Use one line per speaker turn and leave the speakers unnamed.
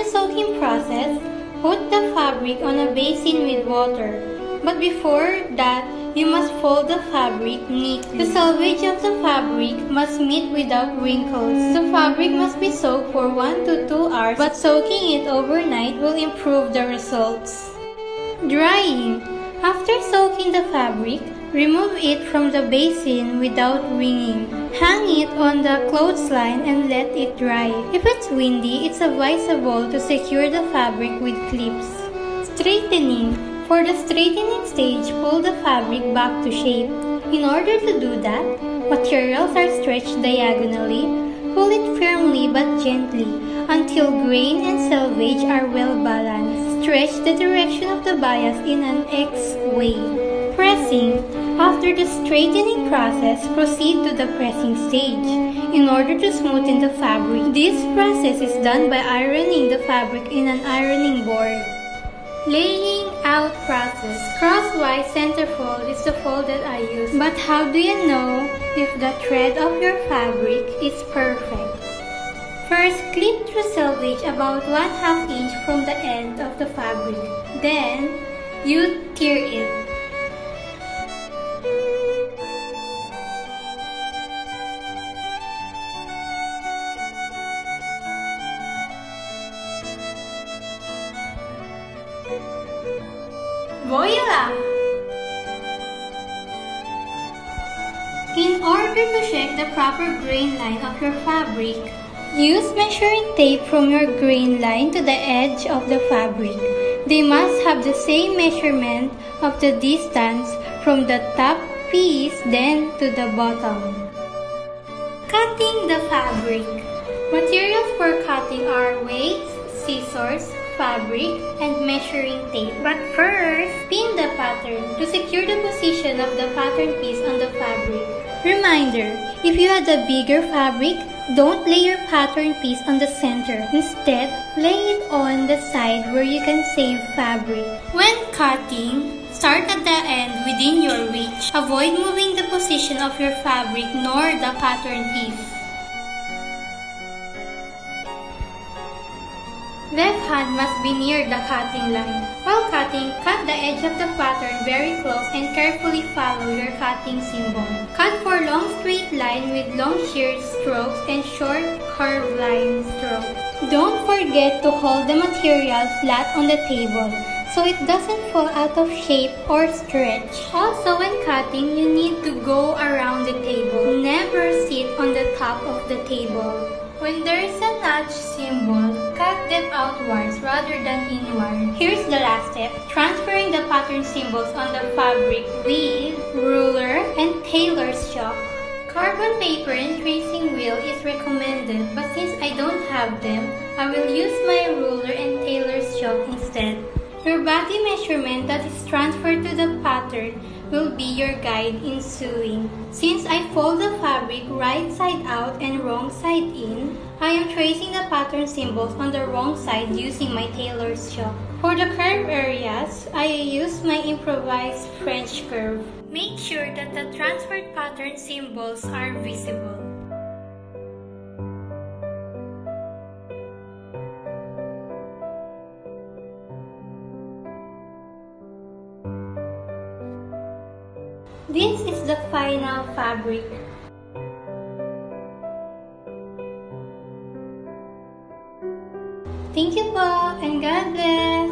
the soaking process, put the fabric on a basin with water. But before that, you must fold the fabric neatly. The selvage of the fabric must meet without wrinkles. The fabric must be soaked for 1 to 2 hours, but soaking it overnight will improve the results. Drying. After soaking the fabric, remove it from the basin without wringing. Hang it on the clothesline and let it dry. If it's windy, it's advisable to secure the fabric with clips. Straightening. For the straightening stage, pull the fabric back to shape. In order to do that, materials are stretched diagonally. Pull it firmly but gently until grain and selvage are well balanced. Stretch the direction of the bias in an X way. Pressing. After the straightening process, proceed to the pressing stage. In order to smoothen the fabric, this process is done by ironing the fabric in an ironing board. Laying out process. Crosswise centerfold is the fold that I use. But how do you know if the thread of your fabric is perfect? First, clip through selvage about 1/2 inch from the end of the fabric. Then, you tear it. Voila! In order to check the proper grain line of your fabric, use measuring tape from your grain line to the edge of the fabric. They must have the same measurement of the distance from the top piece then to the bottom. Cutting the fabric. Materials for cutting are weights, scissors, fabric, and measuring tape. But first, pin the pattern to secure the position of the pattern piece on the fabric. Reminder, if you had a bigger fabric, don't lay your pattern piece on the center. Instead, lay it on the side where you can save fabric. When cutting, start at the end within your reach. Avoid moving the position of your fabric nor the pattern piece. Left hand must be near the cutting line. While cutting, cut the edge of the pattern very close and carefully follow your cutting symbol. Cut for long straight line with long shear strokes and short curved line strokes. Don't forget to hold the material flat on the table so it doesn't fall out of shape or stretch. Also, when cutting, you need to go around the table. Never sit on the top of the table. When there is a notch symbol, cut them outwards rather than inward. Here's the last step, transferring the pattern symbols on the fabric with ruler and tailor's chalk. Carbon paper and tracing wheel is recommended, but since I don't have them, I will use my ruler and tailor's chalk instead. Your body measurement that is transferred to the pattern will be your guide in sewing. Since I fold the fabric right side out and wrong side in, I am tracing the pattern symbols on the wrong side using my tailor's chalk. For the curve areas, I use my improvised French curve. Make sure that the transferred pattern symbols are visible. This is the final fabric. Thank you po and God bless!